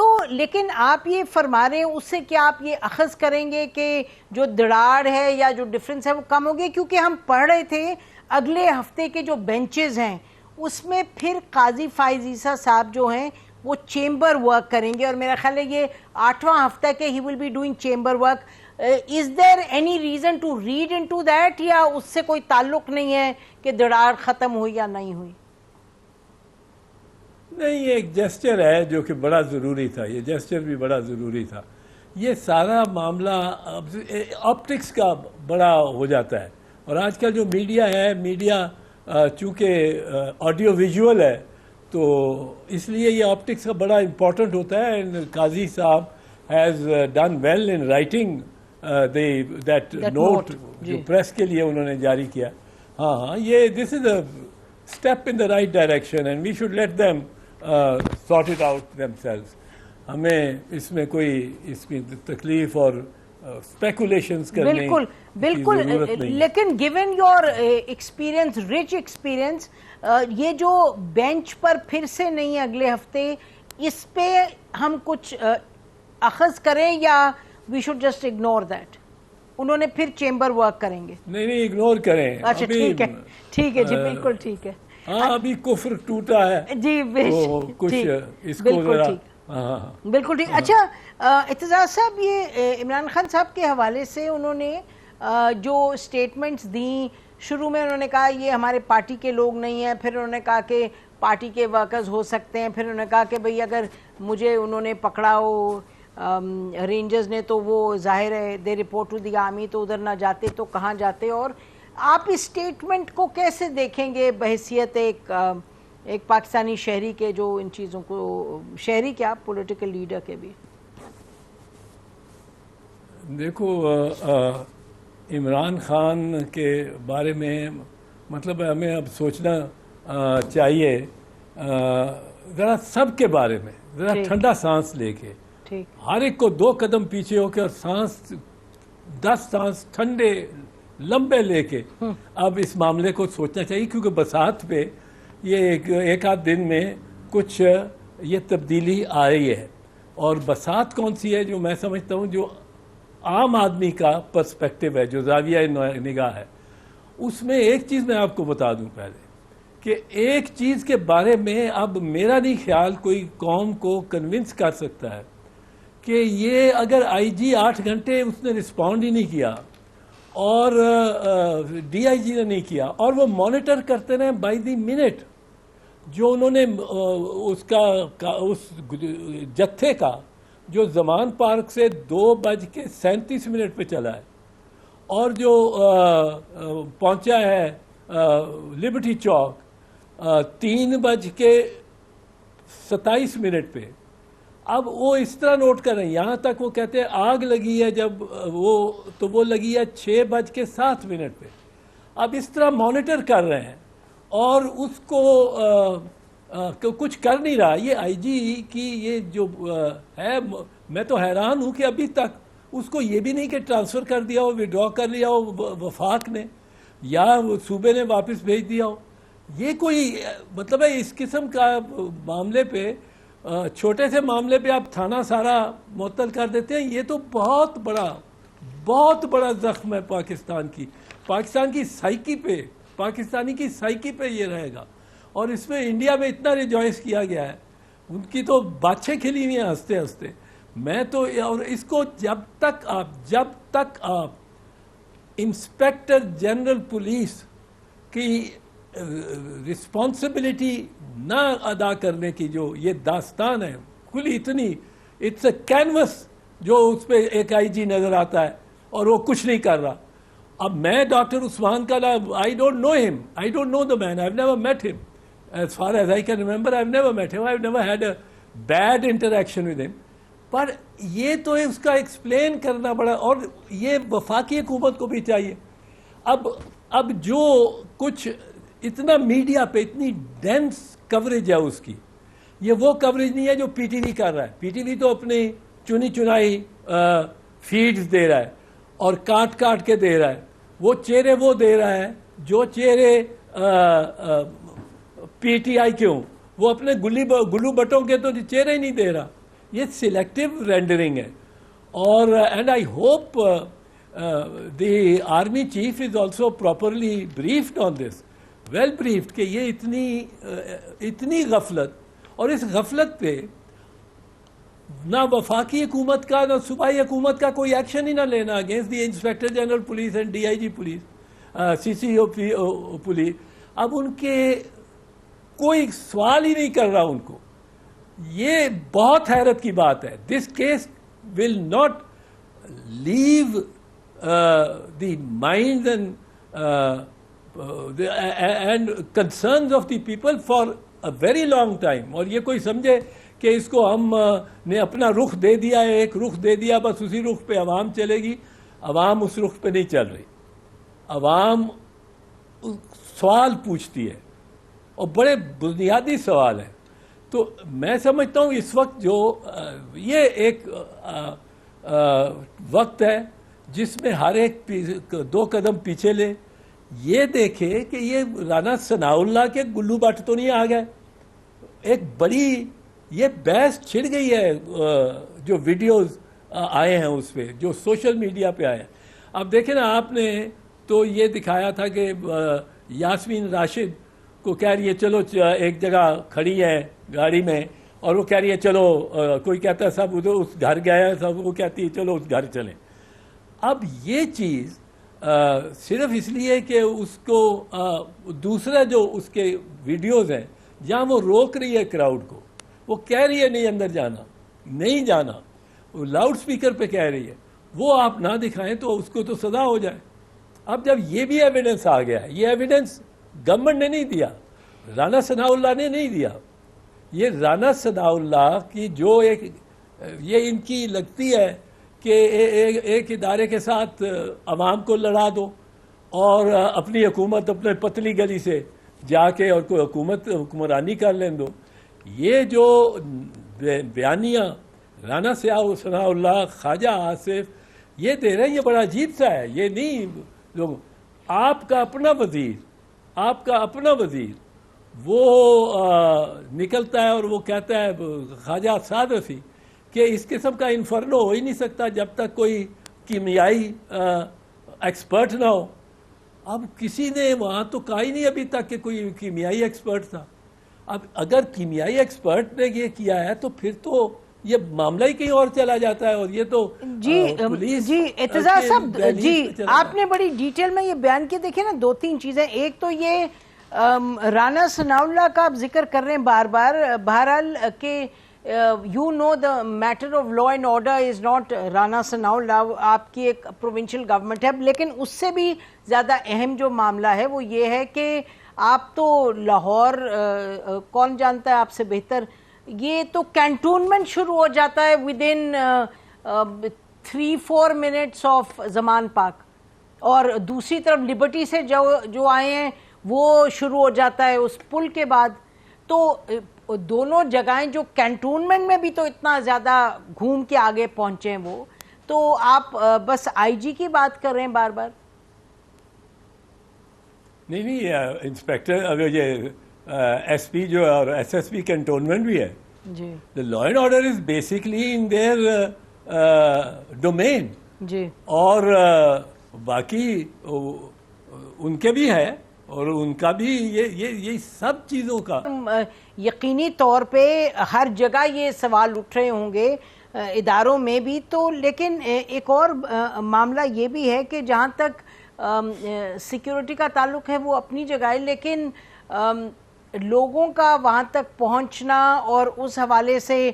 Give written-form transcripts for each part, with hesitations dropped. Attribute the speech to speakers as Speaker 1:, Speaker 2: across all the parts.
Speaker 1: تو لیکن آپ یہ فرما رہے ہیں اس سے کیا آپ یہ اخذ کریں گے کہ جو دراڑ ہے یا جو ڈفرنس ہے وہ کم ہوگی؟ کیونکہ ہم پڑھ رہے تھے اگلے ہفتے کے جو بینچز ہیں اس میں پھر قاضی فائز عیسیٰ صاحب جو ہیں وہ چیمبر ورک کریں گے، اور میرا خیال ہے یہ 8واں ہفتہ کہ he will be doing chamber work. Is there any reason to read into that, یا اس سے کوئی تعلق نہیں ہے کہ دراڑ ختم ہوئی یا نہیں ہوئی؟
Speaker 2: نہیں، یہ ایک جیسچر ہے جو کہ بڑا ضروری تھا، یہ جیسچر بھی بڑا ضروری تھا. یہ سارا معاملہ آپٹکس کا بڑا ہو جاتا ہے، اور آج کل جو میڈیا ہے، میڈیا چونکہ آڈیو ویژول ہے تو اس لیے یہ آپٹکس کا بڑا امپورٹنٹ ہوتا ہے. قاضی صاحب has done well in writing that note جو پریس کے لیے انہوں نے جاری کیا. ہاں یہ this is a step in the right direction and we should let them sort it out themselves. ہمیں اس میں کوئی اس میں تکلیف اور اسپیکولیشنز کرنے کی ضرورت نہیں.
Speaker 1: لیکن given your experience, rich experience, یہ جو بینچ پر پھر سے نہیں اگلے ہفتے، اس پہ ہم کچھ اخذ کریں یا we should just ignore that? انہوں نے پھر چیمبر ورک کریں گے؟
Speaker 2: نہیں اگنور کریں.
Speaker 1: اچھا ٹھیک ہے جی، بالکل ٹھیک ہے.
Speaker 2: ہاں ابھی کفر ٹوٹا ہے
Speaker 1: جی،
Speaker 2: کچھ اس کو
Speaker 1: بالکل ٹھیک. اچھا اعتزاز صاحب، یہ عمران خان صاحب کے حوالے سے انہوں نے جو سٹیٹمنٹس دیں، شروع میں انہوں نے کہا یہ ہمارے پارٹی کے لوگ نہیں ہیں، پھر انہوں نے کہا کہ پارٹی کے ورکرز ہو سکتے ہیں، پھر انہوں نے کہا کہ بھئی اگر مجھے انہوں نے پکڑا ہو رینجرز نے تو وہ ظاہر ہے they report to the army, تو ادھر نہ جاتے تو کہاں جاتے. اور آپ اس سٹیٹمنٹ کو کیسے دیکھیں گے بحیثیت ایک پاکستانی شہری کے جو ان چیزوں کو، شہری کیا پولیٹیکل لیڈر کے بھی؟
Speaker 2: دیکھو عمران خان کے بارے میں مطلب ہمیں اب سوچنا چاہیے ذرا سب کے بارے میں، ذرا ٹھنڈا سانس لے کے، ہر ایک کو 2 قدم پیچھے ہو کے اور 10 سانس ٹھنڈے لمبے لے کے اب اس معاملے کو سوچنا چاہیے. کیونکہ بساط پہ یہ ایک آدھ دن میں کچھ یہ تبدیلی آ رہی ہے. اور بساط کون سی ہے؟ جو میں سمجھتا ہوں جو عام آدمی کا پرسپیکٹیو ہے، جو زاویہ نگاہ ہے، اس میں ایک چیز میں آپ کو بتا دوں پہلے کہ ایک چیز کے بارے میں اب میرا نہیں خیال کوئی قوم کو کنونس کر سکتا ہے کہ یہ اگر آئی جی 8 گھنٹے اس نے رسپونڈ ہی نہیں کیا اور ڈی آئی جی نے نہیں کیا اور وہ مانیٹر کرتے رہے بائی دی منٹ جو انہوں نے اس جتھے کا جو زمان پارک سے 2:37 پہ چلا ہے اور جو پہنچا ہے لبرٹی چوک 3:27 پہ. اب وہ اس طرح نوٹ کر رہے ہیں، یہاں تک وہ کہتے ہیں آگ لگی ہے جب وہ لگی ہے 6:07 پہ. اب اس طرح مانیٹر کر رہے ہیں اور اس کو کچھ کر نہیں رہا. یہ آئی جی کی یہ جو ہے، میں تو حیران ہوں کہ ابھی تک اس کو یہ بھی نہیں کہ ٹرانسفر کر دیا ہو، وڈرا کر لیا ہو وفاق نے یا صوبے نے واپس بھیج دیا ہو. یہ کوئی مطلب ہے اس قسم کا معاملے پہ، چھوٹے سے معاملے پہ آپ تھانہ سارا معطل کر دیتے ہیں. یہ تو بہت بڑا زخم ہے پاکستان کی سائیکی پہ، پاکستانی کی سائیکی پہ یہ رہے گا. اور اس میں انڈیا میں اتنا ریجوائس کیا گیا ہے، ان کی تو باتیں کھلی ہوئی ہیں ہنستے ہنستے. میں تو اور اس کو جب تک آپ انسپیکٹر جنرل پولیس کی رسپانسبلٹی نہ ادا کرنے کی جو یہ داستان ہے کھلی اتنی، اٹس اے کینوس جو اس پہ ایک آئی جی نظر آتا ہے اور وہ کچھ نہیں کر رہا. اب میں ڈاکٹر عثمان کا I don't know him, I don't know the man, I've never met him. As far as I can remember, I've never met him, I've never had a bad interaction with him. پر یہ تو ہے اس کا explain کرنا بڑا، اور یہ وفاقی حکومت کو بھی چاہیے. اب جو کچھ اتنا میڈیا پہ اتنی ڈینس کوریج ہے اس کی، یہ وہ کوریج نہیں ہے جو پی ٹی وی کر رہا ہے. پی ٹی وی تو اپنی چنائی فیڈز دے رہا ہے اور کاٹ کے دے رہا ہے. وہ چہرے وہ دے رہا ہے جو چہرے پی ٹی آئی کے ہوں. وہ اپنے گلو بٹوں کے تو چہرے ہی نہیں دے رہا. یہ سلیکٹو رینڈرنگ ہے. اور and I hope the army chief is also properly briefed on this, well briefed, کہ یہ اتنی غفلت, اور اس غفلت پہ نہ وفاقی حکومت کا نہ صوبائی حکومت کا کوئی ایکشن ہی نہ لینا against the inspector general police and D I G police, CCO police. اب ان کے کوئی سوال ہی نہیں کر رہا ان کو. یہ بہت حیرت کی بات ہے. This case will not leave the mind and concerns of the people for a very long time. اور یہ کوئی سمجھے کہ اس کو ہم نے اپنا رخ دے دیا ہے, ایک رخ دے دیا, بس اسی رخ پہ عوام چلے گی. عوام اس رخ پہ نہیں چل رہی. عوام سوال پوچھتی ہے, اور بڑے بنیادی سوال ہیں. تو میں سمجھتا ہوں اس وقت جو یہ ایک وقت ہے جس میں ہر ایک 2 قدم پیچھے لے, یہ دیکھے کہ یہ رانا ثناء اللہ کے گلو بٹ تو نہیں آ گئے. ایک بڑی یہ بحث چھڑ گئی ہے, جو ویڈیوز آئے ہیں اس پہ, جو سوشل میڈیا پہ آئے ہیں. اب دیکھیں نا, آپ نے تو یہ دکھایا تھا کہ یاسمین راشد کو کہہ رہی ہے چلو ایک جگہ کھڑی ہے گاڑی میں, اور وہ کہہ رہی ہے چلو, کوئی کہتا ہے صاحب ادھر اس گھر گیا ہے, سب وہ کہتی ہے چلو اس گھر چلیں. اب یہ چیز صرف اس لیے کہ اس کو دوسرا جو اس کے ویڈیوز ہیں جہاں وہ روک رہی ہے کراؤڈ کو, وہ کہہ رہی ہے نہیں اندر جانا, نہیں جانا, وہ لاؤڈ سپیکر پہ کہہ رہی ہے, وہ آپ نہ دکھائیں تو اس کو تو سزا ہو جائے. اب جب یہ بھی ایویڈنس آ گیا, یہ ایویڈنس گورنمنٹ نے نہیں دیا, رانا ثناء اللہ نے نہیں دیا, یہ رانا ثناء اللہ کی جو ایک یہ ان کی لگتی ہے کہ ایک ادارے کے ساتھ عوام کو لڑا دو اور اپنی حکومت اپنے پتلی گلی سے جا کے اور کوئی حکمرانی کر لیں دو. یہ جو بیانیہ رانا ثناء اللہ, خواجہ آصف یہ دے رہے ہیں, یہ بڑا عجیب سا ہے. یہ نہیں لوگ, آپ کا اپنا وزیر وہ نکلتا ہے اور وہ کہتا ہے خواجہ سعد رفیع کہ اس قسم کا انفرنو ہو ہی نہیں سکتا جب تک کوئی کیمیائی ایکسپرٹ نہ ہو. اب کسی نے وہاں تو کہا ہی نہیں ابھی تک کہ کوئی کیمیائی ایکسپرٹ تھا. اب اگر کیمیائی ایکسپرٹ نے یہ کیا ہے تو پھر تو یہ معاملہ ہی کہیں اور چلا جاتا ہے, اور یہ تو
Speaker 1: جی اعتزاز صاحب, جی آپ نے بڑی ڈیٹیل میں یہ بیان کیا. دیکھیں نا 2-3 چیزیں, ایک تو یہ رانا ثناء اللہ کا آپ ذکر کر رہے ہیں بار بار, بہرحال کہ you know the matter of law and order is not Rana Sanaullah, آپ کی ایک پروونشل گورنمنٹ ہے, لیکن اس سے بھی زیادہ اہم جو معاملہ ہے وہ یہ ہے کہ آپ تو لاہور, کون جانتا ہے آپ سے بہتر, یہ تو کینٹونمنٹ شروع ہو جاتا ہے ود ان 3-4 منٹس آف زمان پاک, اور دوسری طرف لبرٹی سے جو آئے ہیں وہ شروع ہو جاتا ہے اس پل کے بعد. تو دونوں جگہیں جو کینٹونمنٹ میں بھی تو اتنا زیادہ گھوم کے آگے پہنچے ہیں وہ, تو آپ بس آئی جی کی بات کر رہے ہیں بار بار.
Speaker 2: نہیں انسپیکٹر, اگر یہ ایس پی جو ہے اور ایس ایس پی کنٹونمنٹ بھی ہے,
Speaker 1: جی
Speaker 2: the law and order is basically in their domain.
Speaker 1: جی,
Speaker 2: اور باقی ان کے بھی ہے, اور ان کا بھی یہ سب چیزوں کا
Speaker 1: یقینی طور پہ ہر جگہ یہ سوال اٹھ رہے ہوں گے اداروں میں بھی تو. لیکن ایک اور معاملہ یہ بھی ہے کہ جہاں تک سیکیورٹی کا تعلق ہے وہ اپنی جگہ ہے, لیکن لوگوں کا وہاں تک پہنچنا اور اس حوالے سے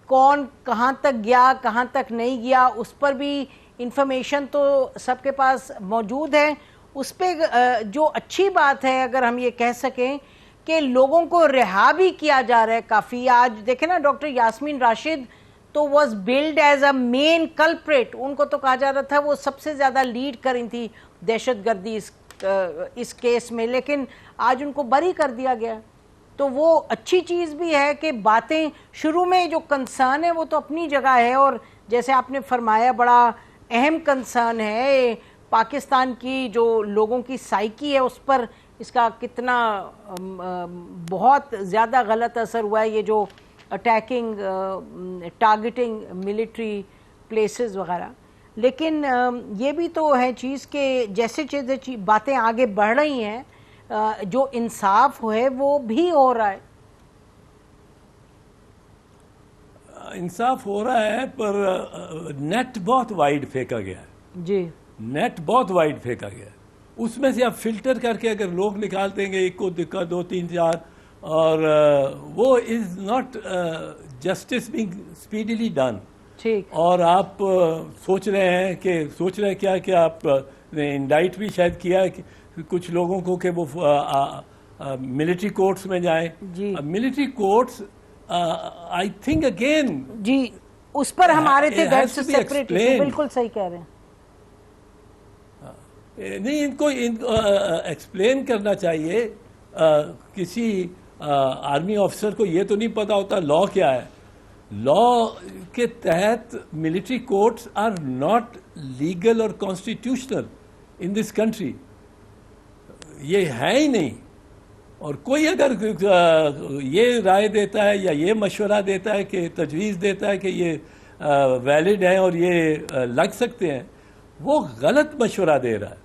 Speaker 1: کون کہاں تک گیا کہاں تک نہیں گیا اس پر بھی انفارمیشن تو سب کے پاس موجود ہے. اس پہ جو اچھی بات ہے اگر ہم یہ کہہ سکیں کہ لوگوں کو رہا بھی کیا جا رہا ہے کافی. آج دیکھیں نا ڈاکٹر یاسمین راشد تو was billed as a main culprit, ان کو تو کہا جا رہا تھا وہ سب سے زیادہ لیڈ کری تھی دہشت گردی اس کیس میں, لیکن آج ان کو بری کر دیا گیا. تو وہ اچھی چیز بھی ہے کہ باتیں شروع میں جو کنسرن ہے وہ تو اپنی جگہ ہے, اور جیسے آپ نے فرمایا بڑا اہم کنسرن ہے پاکستان کی جو لوگوں کی سائیکی ہے اس پر اس کا کتنا بہت زیادہ غلط اثر ہوا ہے. یہ جو اٹیکنگ ٹارگیٹنگ ملٹری پلیسز وغیرہ. لیکن یہ بھی تو ہے چیز کہ جیسے جیسے باتیں آگے بڑھ رہی ہیں جو انصاف ہے وہ بھی ہو رہا ہے.
Speaker 2: انصاف ہو رہا ہے پر نیٹ بہت وائڈ پھینکا گیا ہے.
Speaker 1: جی
Speaker 2: نیٹ بہت وائڈ پھینکا گیا ہے. اس میں سے آپ فلٹر کر کے اگر لوگ نکال دیں گے ایک کو دکھا 2 3 4 اور وہ is not justice being speedily done.
Speaker 1: ٹھیک.
Speaker 2: اور آپ سوچ رہے ہیں کیا کہ آپ نے انڈائٹ بھی شاید کیا کہ کچھ لوگوں کو کہ وہ ملٹری کورٹس میں جائیں.
Speaker 1: جی
Speaker 2: military courts I think again
Speaker 1: جی اس پر ہمارے تھے سیپریٹ. بالکل صحیح کہہ رہے ہیں.
Speaker 2: نہیں ان کو ایکسپلین کرنا چاہیے. کسی آرمی آفیسر کو یہ تو نہیں پتا ہوتا لا کیا ہے. لا کے تحت military courts are not legal اور کانسٹیٹیوشنل ان دس کنٹری. یہ ہے ہی نہیں. اور کوئی اگر یہ رائے دیتا ہے یا یہ مشورہ دیتا ہے کہ تجویز دیتا ہے کہ یہ ویلڈ ہیں اور یہ لگ سکتے ہیں وہ غلط مشورہ دے رہا ہے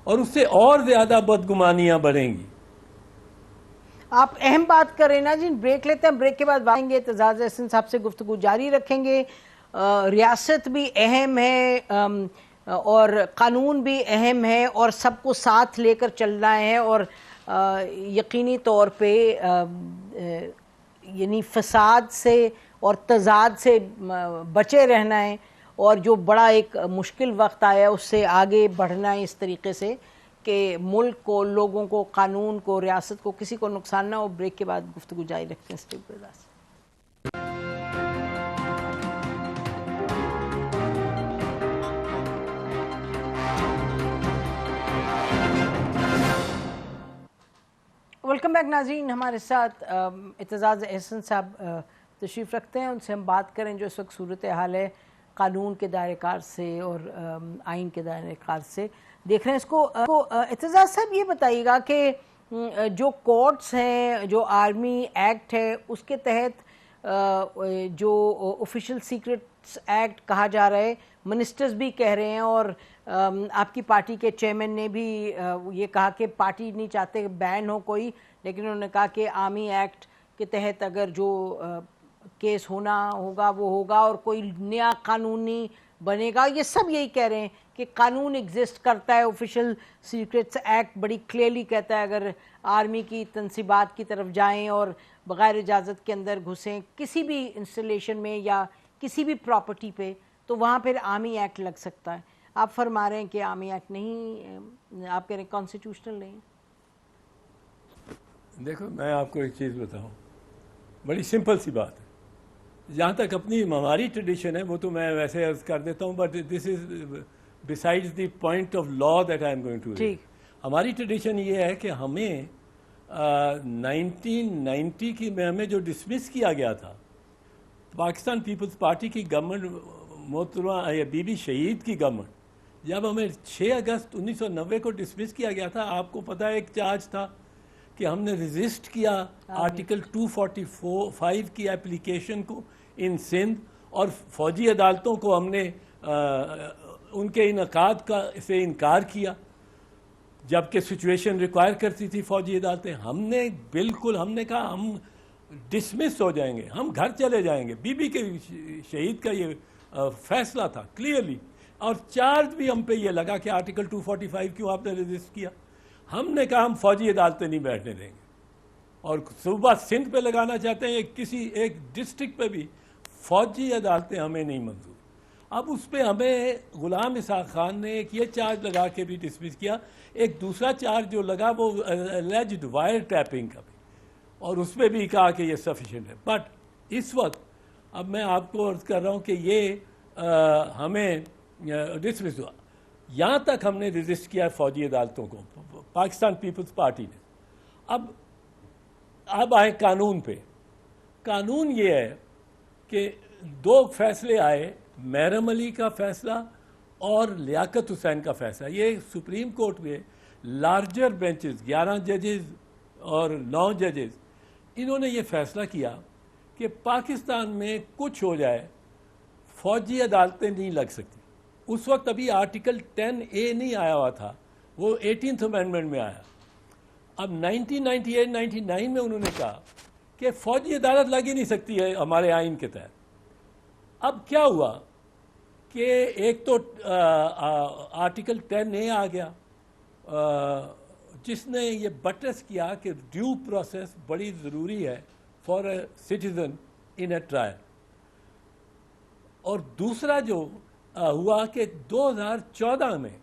Speaker 2: اور اس سے اور زیادہ بدگمانیاں بڑھیں گی.
Speaker 1: آپ اہم بات کریں نا جی. بریک لیتے ہیں. بریک کے بعد آئیں گے. اعتزاز احسن صاحب سے گفتگو جاری رکھیں گے. ریاست بھی اہم ہے اور قانون بھی اہم ہے اور سب کو ساتھ لے کر چلنا ہے اور یقینی طور پہ یعنی فساد سے اور تضاد سے بچے رہنا ہے اور جو بڑا ایک مشکل وقت آیا اس سے آگے بڑھنا ہے اس طریقے سے کہ ملک کو لوگوں کو قانون کو ریاست کو کسی کو نقصان نہ ہو. بریک کے بعد گفتگو جاری رکھتے ہیں. Stay with us. Welcome back ناظرین. ہمارے ساتھ اعتزاز احسن صاحب تشریف رکھتے ہیں. ان سے ہم بات کریں جو اس وقت صورتحال ہے قانون کے دائرہ کار سے اور آئین کے دائرہ کار سے دیکھ رہے ہیں اس کو. اعتزاز صاحب یہ بتائیے گا کہ جو کورٹس ہیں جو آرمی ایکٹ ہے اس کے تحت جو آفیشیل سیکرٹس ایکٹ کہا جا رہا ہے منسٹرز بھی کہہ رہے ہیں اور آپ کی پارٹی کے چیئرمین نے بھی یہ کہا کہ پارٹی نہیں چاہتے بین ہو کوئی لیکن انہوں نے کہا کہ آرمی ایکٹ کے تحت اگر جو کیس ہونا ہوگا وہ ہوگا اور کوئی نیا قانونی بنے گا. یہ سب یہی کہہ رہے ہیں کہ قانون ایگزسٹ کرتا ہے. آفیشیل سیکرٹس ایکٹ بڑی کلیئرلی کہتا ہے اگر آرمی کی تنصیبات کی طرف جائیں اور بغیر اجازت کے اندر گھسیں کسی بھی انسٹالیشن میں یا کسی بھی پراپرٹی پہ تو وہاں پھر آرمی ایکٹ لگ سکتا ہے. آپ فرما رہے ہیں کہ آرمی ایکٹ نہیں, آپ کہہ رہے ہیں کانسٹیٹیوشنل نہیں.
Speaker 2: دیکھو میں آپ کو ایک چیز بتاؤں, بڑی سمپل سی بات ہے. جہاں تک اپنی ہماری ٹریڈیشن ہے وہ تو میں ویسے عرض کر دیتا ہوں but this is besides the point of law that I am going to raise. ہماری ٹریڈیشن یہ ہے کہ ہمیں 1990 کی میں ہمیں جو ڈسمس کیا گیا تھا پاکستان پیپلز پارٹی کی گورنمنٹ محترمہ بی بی شہید کی گورنمنٹ, جب ہمیں 6 اگست 1990 کو ڈسمس کیا گیا تھا آپ کو پتہ ہے ایک چارج تھا کہ ہم نے ریزسٹ کیا آرٹیکل 245 کی اپلیکیشن کو ان سندھ اور فوجی عدالتوں کو ہم نے ان کے انعقاد کا سے انکار کیا جبکہ سچویشن ریکوائر کرتی تھی فوجی عدالتیں. ہم نے کہا ہم ڈسمس ہو جائیں گے, ہم گھر چلے جائیں گے. بی بی کے شہید کا یہ فیصلہ تھا کلیئرلی اور چارج بھی ہم پہ یہ لگا کہ آرٹیکل 245 کیوں آپ نے ریزسٹ کیا. ہم نے کہا ہم فوجی عدالتیں نہیں بیٹھنے دیں گے اور صوبہ سندھ پہ لگانا چاہتے ہیں کسی ایک ڈسٹرکٹ پہ بھی فوجی عدالتیں ہمیں نہیں منظور. اب اس پہ ہمیں غلام اسحاق خان نے ایک یہ چارج لگا کے بھی ڈسمس کیا. ایک دوسرا چارج جو لگا وہ اللیجڈ وائر ٹیپنگ کا بھی اور اس پہ بھی کہا کہ یہ سفیشینٹ ہے. بٹ اس وقت اب میں آپ کو عرض کر رہا ہوں کہ یہ ہمیں ڈسمس ہوا. یہاں تک ہم نے ریزسٹ کیا فوجی عدالتوں کو پاکستان پیپلز پارٹی نے. اب آئے قانون پہ. قانون یہ ہے کہ 2 فیصلے آئے, محرم علی کا فیصلہ اور لیاقت حسین کا فیصلہ. یہ سپریم کورٹ میں لارجر بینچز 11 ججز اور 9 ججز انہوں نے یہ فیصلہ کیا کہ پاکستان میں کچھ ہو جائے فوجی عدالتیں نہیں لگ سکتی. اس وقت ابھی آرٹیکل 10A نہیں آیا ہوا تھا, وہ 18th امینڈمنٹ میں آیا. اب 1998-99 میں انہوں نے کہا کہ فوجی عدالت لگ ہی نہیں سکتی ہے ہمارے آئین کے تحت. اب کیا ہوا کہ ایک تو آرٹیکل 10A آ گیا جس نے یہ بٹرس کیا کہ ڈیو پروسیس بڑی ضروری ہے for a citizen in a trial. اور دوسرا جو ہوا کہ 2014 میں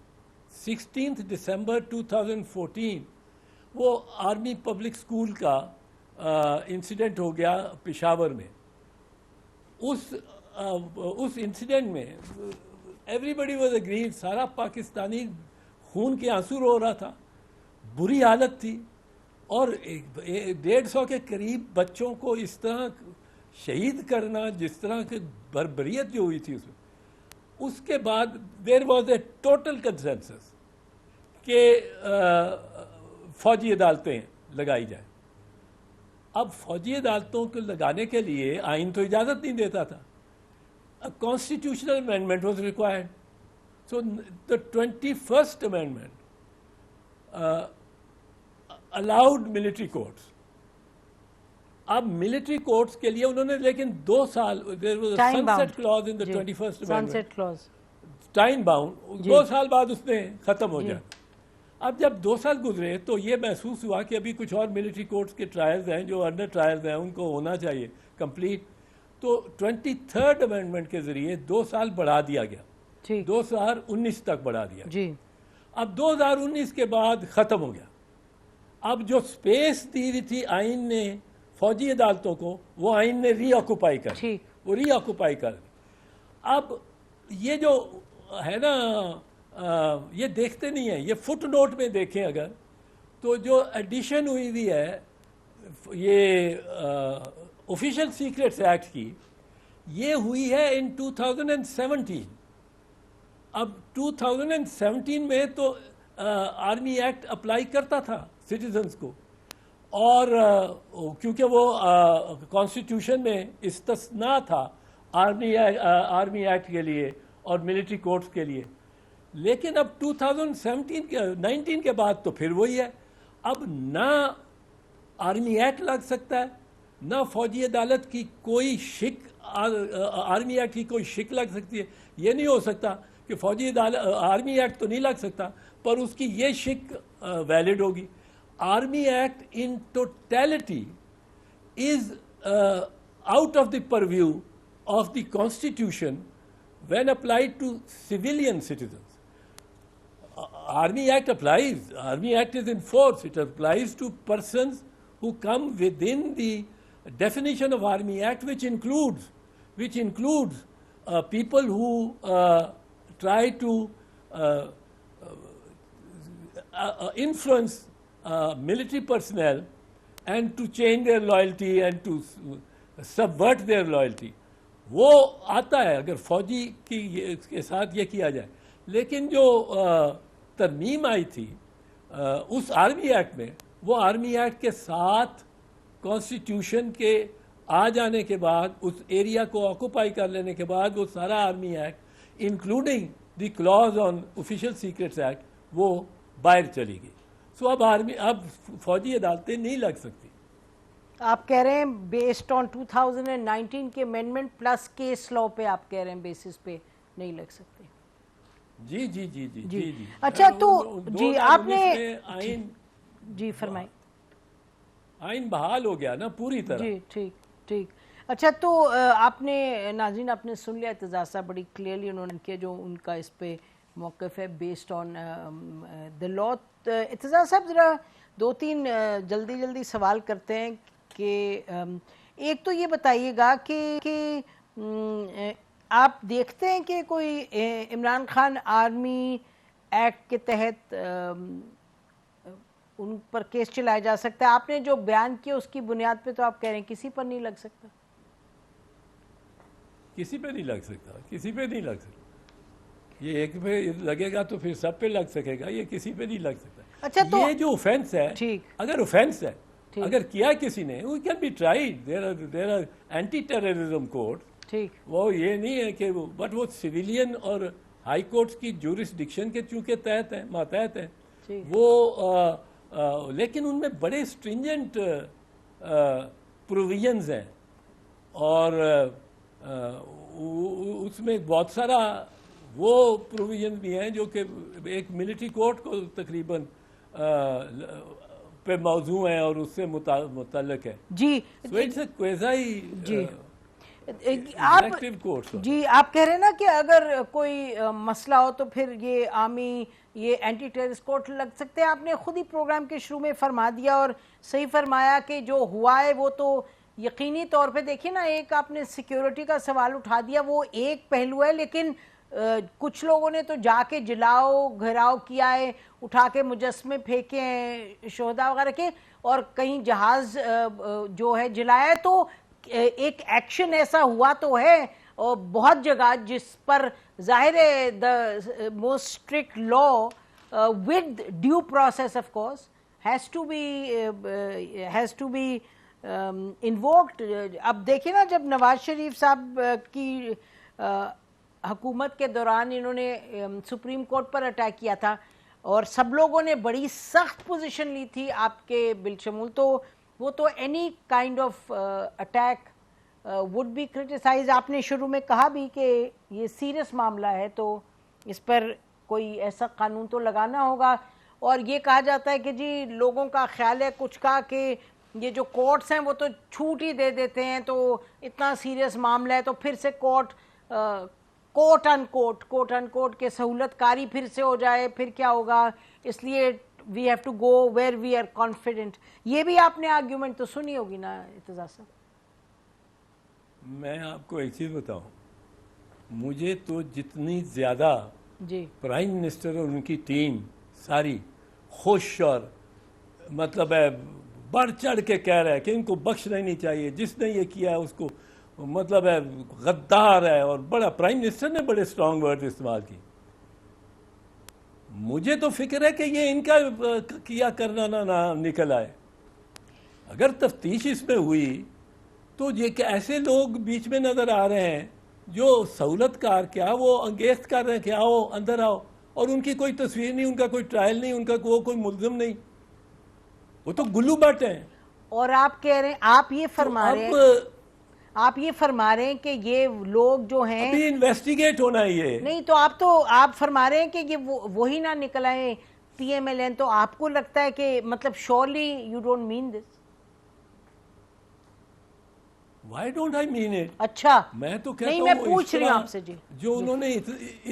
Speaker 2: 16 دسمبر 2014 وہ آرمی پبلک اسکول کا انسیڈنٹ ہو گیا پشاور میں. اس انسیڈنٹ میں ایوری بڈی واز اگریڈ, سارا پاکستانی خون کے آنسو رو رہا تھا, بری حالت تھی, اور 150 کے قریب بچوں کو اس طرح شہید کرنا, جس طرح کی بربریت جو ہوئی تھی اس میں. اس کے بعد there was a total consensus کہ فوجی عدالتیں لگائی جائیں. اب فوجی عدالتوں کو لگانے کے لیے آئین تو اجازت نہیں دیتا تھا. Constitutional amendment was required. So the 21st amendment allowed military courts. اب ملٹری کورٹس کے لیے انہوں نے لیکن 2 سال, there was a sunset clause in the 21st amendment.
Speaker 1: Sunset clause.
Speaker 2: Time bound. 2 سال بعد اس میں ختم ہو جائے. اب جب 2 سال گزرے تو یہ محسوس ہوا کہ ابھی کچھ اور ملٹری کورٹس کے ٹرائلز ہیں جو انڈر ٹرائلز ہیں, ان کو ہونا چاہیے کمپلیٹ. تو 23rd امینڈمنٹ کے ذریعے 2 سال بڑھا دیا گیا, 2019 تک بڑھا دیا گیا. اب 2019 کے بعد ختم ہو گیا. اب جو سپیس دی ہوئی تھی آئین نے فوجی عدالتوں کو, وہ آئین نے ری آکوپائی کر دی. اب یہ جو ہے نا, یہ دیکھتے نہیں ہیں, یہ فٹ نوٹ میں دیکھیں اگر تو جو ایڈیشن ہوئی ہے یہ آفیشیل سیکریٹس ایکٹ کی, یہ ہوئی ہے ان 2017. اب 2017 میں تو آرمی ایکٹ اپلائی کرتا تھا سٹیزنز کو, اور کیونکہ وہ کانسٹیٹیوشن میں استثناء تھا آرمی ایکٹ کے لیے اور ملٹری کورٹس کے لیے. لیکن اب 2019 کے بعد تو پھر وہی ہے. اب نہ آرمی ایکٹ لگ سکتا ہے, نہ فوجی عدالت کی کوئی شک, آرمی ایکٹ کی کوئی شک لگ سکتی ہے. یہ نہیں ہو سکتا کہ فوجی عدالت, آرمی ایکٹ تو نہیں لگ سکتا پر اس کی یہ شک ویلڈ ہوگی. Army act in totality is out of the purview of the constitution when applied to civilian citizens. Army Act applies, Army Act is in force, it applies to persons who come within the definition of Army Act, which includes people who try to influence military personnel and to change their loyalty and to subvert their loyalty. وہ آتا ہے اگر فوجی کے ساتھ یہ کیا جائے. لیکن جو ترمیم آئی تھی اس آرمی ایکٹ میں, وہ آرمی ایکٹ کے ساتھ کانسٹیٹیوشن کے آ جانے کے بعد, اس ایریا کو آکوپائی کر لینے کے بعد, وہ سارا army act including the clause on official secrets act وہ باہر چلی گئی. سو اب فوجی عدالتیں نہیں لگ سکتی.
Speaker 1: آپ کہہ رہے ہیں بیسڈ آن 2019 کے امینڈمنٹ پلس کیس لا پہ آپ کہہ رہے ہیں بیسس پہ نہیں لگ سکتے.
Speaker 2: جی جی جی جی جی جی.
Speaker 1: اچھا تو جی آپ نے آئین, جی فرمائیں.
Speaker 2: آئین بحال ہو گیا نا پوری طرح.
Speaker 1: جی ٹھیک. اچھا تو آپ نے, ناظرین آپ نے سن لیا اعتزاز صاحب بڑی کلیئرلی انہوں نے کیا جو ان کا اس پہ موقف ہے بیسڈ آن دا لا. اعتزاز صاحب ذرا 2-3 جلدی سوال کرتے ہیں کہ ایک تو یہ بتائیے گا کہ آپ دیکھتے ہیں کہ کوئی عمران خان آرمی ایکٹ کے تحت ان پر کیس چلایا جا سکتا ہے؟ آپ نے جو بیان کیا اس کی بنیاد پہ تو آپ کہہ رہے ہیں کسی پر نہیں لگ سکتا.
Speaker 2: کسی پہ نہیں لگ سکتا. یہ ایک پہ لگے گا تو پھر سب پہ لگ سکے گا, یہ کسی پہ نہیں لگ سکتا.
Speaker 1: اچھا تو
Speaker 2: یہ جو اوفینس ہے, اگر اوفینس ہے اگر کیا کسی نے we can be tried. There are anti terrorism court.
Speaker 1: ٹھیک.
Speaker 2: وہ یہ نہیں ہے کہ بٹ وہ سویلین اور ہائی کورٹس کی جورسڈکشن کے چونکہ تحت ہیں ماتحت ہیں وہ لیکن ان میں بڑے اسٹرینجنٹ پروویژنز ہیں اور اس میں بہت سارا وہ پروویژن بھی ہیں جو کہ ایک ملٹری کورٹ کو تقریباً پہ موضوع ہیں اور اس سے متعلق ہے.
Speaker 1: جی
Speaker 2: جی
Speaker 1: آپ کہہ رہے ہیں نا کہ اگر کوئی مسئلہ ہو تو پھر یہ عامی یہ اینٹی ٹیررسٹ کورٹ لگ سکتے ہیں. آپ نے خود ہی پروگرام کے شروع میں فرما دیا اور صحیح فرمایا کہ جو ہوا ہے وہ تو یقینی طور پہ دیکھیں نا ایک آپ نے سیکیورٹی کا سوال اٹھا دیا وہ ایک پہلو ہے لیکن کچھ لوگوں نے تو جا کے جلاؤ گھراؤ کیا ہے اٹھا کے مجسمے پھینکے ہیں شہداء وغیرہ کے اور کہیں جہاز جو ہے جلایا ہے. تو ایک ایکشن ایسا ہوا تو ہے اور بہت جگہ جس پر ظاہر ہے the most strict law with due process of course has to be invoked. اب دیکھیں نا جب نواز شریف صاحب کی حکومت کے دوران انہوں نے سپریم کورٹ پر اٹیک کیا تھا اور سب لوگوں نے بڑی سخت پوزیشن لی تھی آپ کے بالشمول تو وہ تو any kind of attack would be criticise. آپ نے شروع میں کہا بھی کہ یہ سیریس معاملہ ہے تو اس پر کوئی ایسا قانون تو لگانا ہوگا اور یہ کہا جاتا ہے کہ جی لوگوں کا خیال ہے کچھ کا کہ یہ جو کورٹس ہیں وہ تو چھوٹ ہی دے دیتے ہیں تو اتنا سیریس معاملہ ہے تو پھر سے کوٹ ان کوٹ کے سہولت کاری پھر سے ہو جائے پھر کیا ہوگا اس لیے we have to go where we are confident. یہ بھی آپ نے آرگیومنٹ تو سنی ہوگی نا ارتضیٰ صاحب.
Speaker 2: میں آپ کو ایک چیز بتاؤں مجھے تو جتنی زیادہ پرائم منسٹر اور ان کی ٹیم ساری خوش اور مطلب ہے بڑھ چڑھ کے کہہ رہا ہے کہ ان کو بخشنا ہی نہیں چاہیے جس نے یہ کیا ہے اس کو مطلب ہے غدار ہے اور بڑا پرائم منسٹر نے بڑے اسٹرانگ ورڈ استعمال کی. مجھے تو فکر ہے کہ یہ ان کا کیا کرنا نہ نکل آئے. اگر تفتیش اس میں ہوئی تو یہ کہ ایسے لوگ بیچ میں نظر آ رہے ہیں جو سہولت کار کیا وہ انگیخت کر رہے ہیں کہ آؤ اندر آؤ اور ان کی کوئی تصویر نہیں ان کا کوئی ٹرائل نہیں ان کا کوئی ملزم نہیں وہ تو گلو بٹ ہیں. اور
Speaker 1: آپ کہہ رہے ہیں آپ یہ فرما رہے ہیں کہ یہ لوگ جو ہیں
Speaker 2: ابھی انویسٹیگیٹ ہونا ہی ہے.
Speaker 1: نہیں تو آپ فرما رہے ہیں کہ یہ وہی نہ نکل آئے پی ایم ایل این تو آپ کو لگتا ہے کہ مطلب surely you don't mean this.
Speaker 2: Why don't I mean it?
Speaker 1: اچھا
Speaker 2: میں تو کہتا
Speaker 1: ہوں میں پوچھ رہی ہوں آپ سے جی
Speaker 2: جو انہوں نے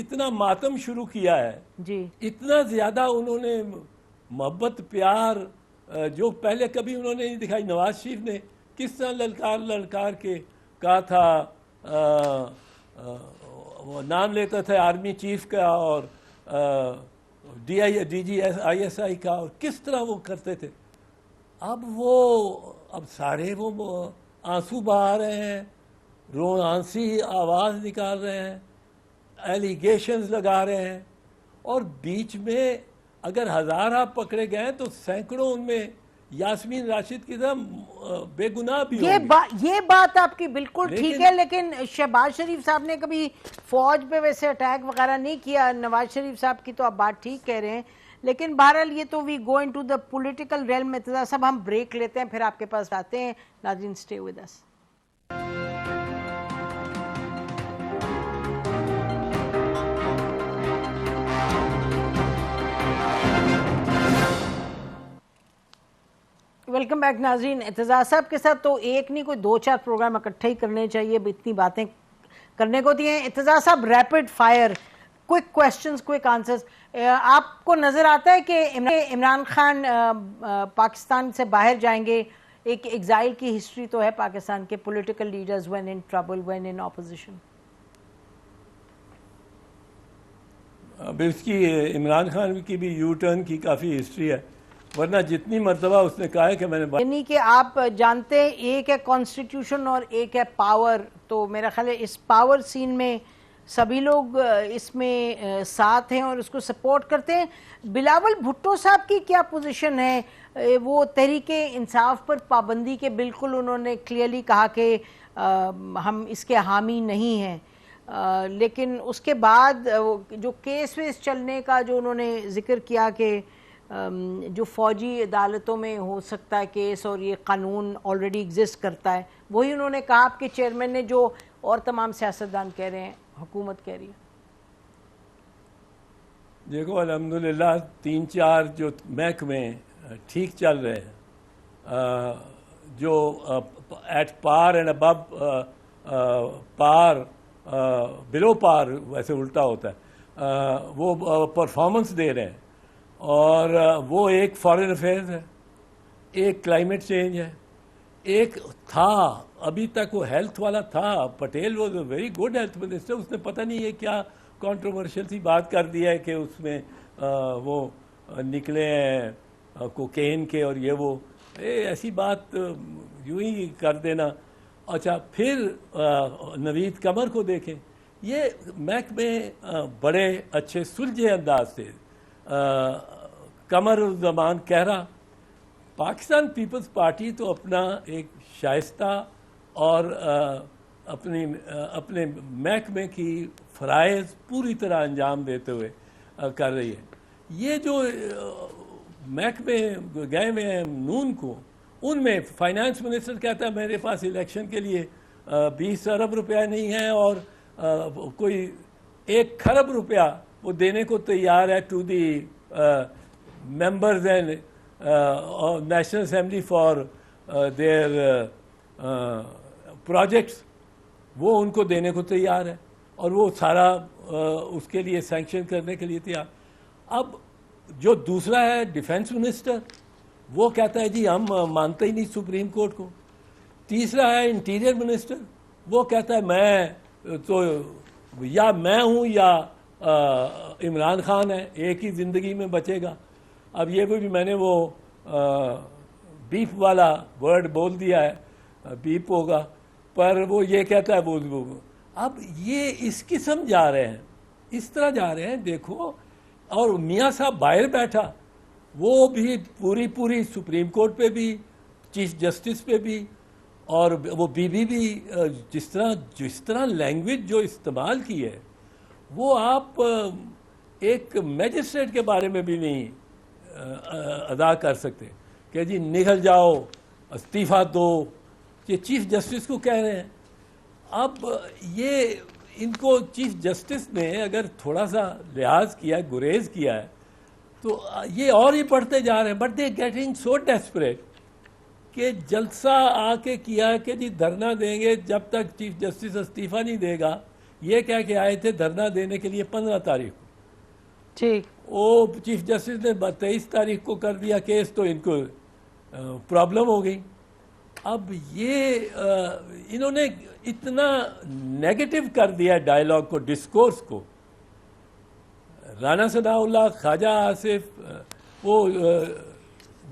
Speaker 2: اتنا ماتم شروع کیا ہے
Speaker 1: جی
Speaker 2: اتنا زیادہ انہوں نے محبت پیار جو پہلے کبھی انہوں نے نہیں دکھائی. نواز شریف نے کس طرح للکار کے کہا تھا وہ نام لیتا تھا آرمی چیف کا اور D G I S I کا اور کس طرح وہ کرتے تھے. اب سارے وہ آنسو بہا رہے ہیں رومانسی آواز نکال رہے ہیں ایلیگیشنز لگا رہے ہیں اور بیچ میں اگر 1000 آپ پکڑے گئے تو سینکڑوں ان میں یاسمین راشد کی طرح بے گناہ بھی ہوگی.
Speaker 1: یہ بات آپ کی بالکل ٹھیک ہے لیکن شہباز شریف صاحب نے کبھی فوج پہ ویسے اٹیک وغیرہ نہیں کیا. نواز شریف صاحب کی تو آپ بات ٹھیک کہہ رہے ہیں لیکن بہرحال یہ تو we go into the political realm. Irtiza صاحب ہم بریک لیتے ہیں پھر آپ کے پاس آتے ہیں. ناظرین stay with us. Welcome back ناظرین. ارتضیٰ صاحب کے ساتھ تو ایک نہیں کوئی 2-4 پروگرام اکٹھے ہی کرنے چاہیے اتنی باتیں کرنے کو دی ہیں. ارتضیٰ صاحب rapid fire quick questions quick answers. آپ کو نظر آتا ہے کہ عمران خان پاکستان سے باہر جائیں گے؟ ایک ایگزائل کی ہسٹری تو ہے پاکستان کے political leaders when in trouble when in opposition.
Speaker 2: اب اس کی عمران خان کی بھی یو ٹرن کی کافی ہسٹری ہے ورنہ جتنی مرتبہ اس نے کہا ہے کہ میں نے
Speaker 1: یعنی کہ آپ جانتے ہیں ایک ہے کانسٹیٹیوشن اور ایک ہے پاور. تو میرا خیال ہے اس پاور سین میں سبھی لوگ اس میں ساتھ ہیں اور اس کو سپورٹ کرتے ہیں. بلاول بھٹو صاحب کی کیا پوزیشن ہے؟ وہ تحریک انصاف پر پابندی کے بالکل انہوں نے کلیئرلی کہا کہ ہم اس کے حامی نہیں ہیں، لیکن اس کے بعد جو کیس ویس چلنے کا جو انہوں نے ذکر کیا کہ جو فوجی عدالتوں میں ہو سکتا ہے کیس اور یہ قانون آلریڈی ایگزسٹ کرتا ہے، وہی انہوں نے کہا آپ کے چیئرمین نے جو اور تمام سیاستدان کہہ رہے ہیں، حکومت کہہ رہی ہے؟
Speaker 2: دیکھو الحمدللہ 3-4 جو محکمے ٹھیک چل رہے ہیں، جو ایٹ پار اینڈ ابو پار، بلو پار ویسے الٹا ہوتا ہے، وہ پرفارمنس دے رہے ہیں، اور وہ ایک فارن افیئرز ہے، ایک کلائمیٹ چینج ہے، ایک تھا ابھی تک وہ ہیلتھ والا تھا، Patel was a very good health minister, اس نے پتہ نہیں ہے کیا کنٹروورشل سی بات کر دیا ہے کہ اس میں وہ نکلے ہیں کوکین کے اور یہ وہ ایسی بات یوں ہی کر دینا۔ اچھا پھر نوید قمر کو دیکھیں، یہ محکمے بڑے اچھے سلجھے انداز سے، قمر الزمان کہہ رہا پاکستان پیپلز پارٹی تو اپنا ایک شائستہ اور اپنے محکمے کی فرائض پوری طرح انجام دیتے ہوئے کر رہی ہے۔ یہ جو محکمے گئے ہوئے ہیں نون کو، ان میں فائنانس منسٹر کہتا ہے میرے پاس الیکشن کے لیے 20 ارب روپیہ نہیں ہے، اور کوئی 1 کھرب روپیہ وہ دینے کو تیار ہے to the members and national assembly for their projects, وہ ان کو دینے کو تیار ہے، اور وہ سارا اس کے لیے سینکشن کرنے کے لیے تیار۔ اب جو دوسرا ہے ڈیفنس منسٹر، وہ کہتا ہے جی ہم مانتے ہی نہیں سپریم کورٹ کو۔ تیسرا ہے انٹیریئر منسٹر، وہ کہتا ہے میں تو یا میں ہوں یا عمران خان ہے، ایک ہی زندگی میں بچے گا۔ اب یہ بھی میں نے وہ بیف والا ورڈ بول دیا ہے، بیپ ہوگا، پر وہ یہ کہتا ہے وہ اب یہ اس قسم جا رہے ہیں، اس طرح جا رہے ہیں دیکھو۔ اور میاں صاحب باہر بیٹھا، وہ بھی پوری سپریم کورٹ پہ بھی، چیف جسٹس پہ بھی، اور وہ بھی جس طرح لینگویج جو استعمال کی ہے، وہ آپ ایک میجسٹریٹ کے بارے میں بھی نہیں ادا کر سکتے کہ جی نکل جاؤ، استعفیٰ دو، یہ چیف جسٹس کو کہہ رہے ہیں۔ اب یہ ان کو چیف جسٹس نے اگر تھوڑا سا لحاظ کیا، گریز کیا ہے، تو یہ اور ہی پڑھتے جا رہے ہیں، but they getting so desperate کہ جلسہ آ کے کیا ہے کہ جی دھرنا دیں گے جب تک چیف جسٹس استعفیٰ نہیں دے گا، یہ کہہ کے آئے تھے دھرنا دینے کے لیے 15 تاریخ کو،
Speaker 1: ٹھیک،
Speaker 2: وہ چیف جسٹس نے 23 تاریخ کو کر دیا کیس، تو ان کو پرابلم ہو گئی۔ اب یہ انہوں نے اتنا نیگیٹو کر دیا ڈائیلاگ کو، ڈسکورس کو، رانا ثناء اللہ، خواجہ آصف، وہ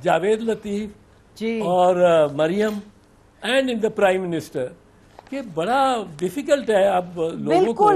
Speaker 2: جاوید لطیف
Speaker 1: جی،
Speaker 2: اور Maryam and in the prime minister, کہ بڑا ڈیفیکلٹ ہے اب لوگوں کو۔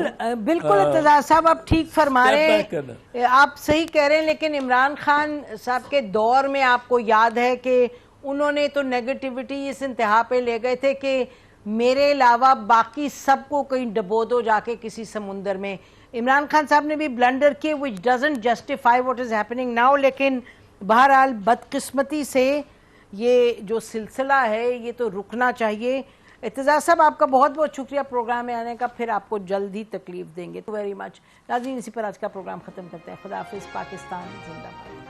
Speaker 1: بالکل اعتزاز صاحب آپ ٹھیک فرما رہے ہیں، آپ صحیح کہہ رہے ہیں، لیکن عمران خان صاحب کے دور میں آپ کو یاد ہے کہ انہوں نے تو نیگیٹیوٹی اس انتہا پہ لے گئے تھے کہ میرے علاوہ باقی سب کو کہیں ڈبو دو جا کے کسی سمندر میں۔ عمران خان صاحب نے بھی بلنڈر کیے which doesn't justify what is happening now، لیکن بہرحال بدقسمتی سے یہ جو سلسلہ ہے یہ تو رکنا چاہیے۔ اعتزاز صاحب آپ کا بہت بہت شکریہ پروگرام میں آنے کا، پھر آپ کو جلد ہی تکلیف دیں گے، ویری مچ۔ ناظرین اسی پر آج کا پروگرام ختم کرتے ہیں، خدا حافظ، پاکستان زندہ باد۔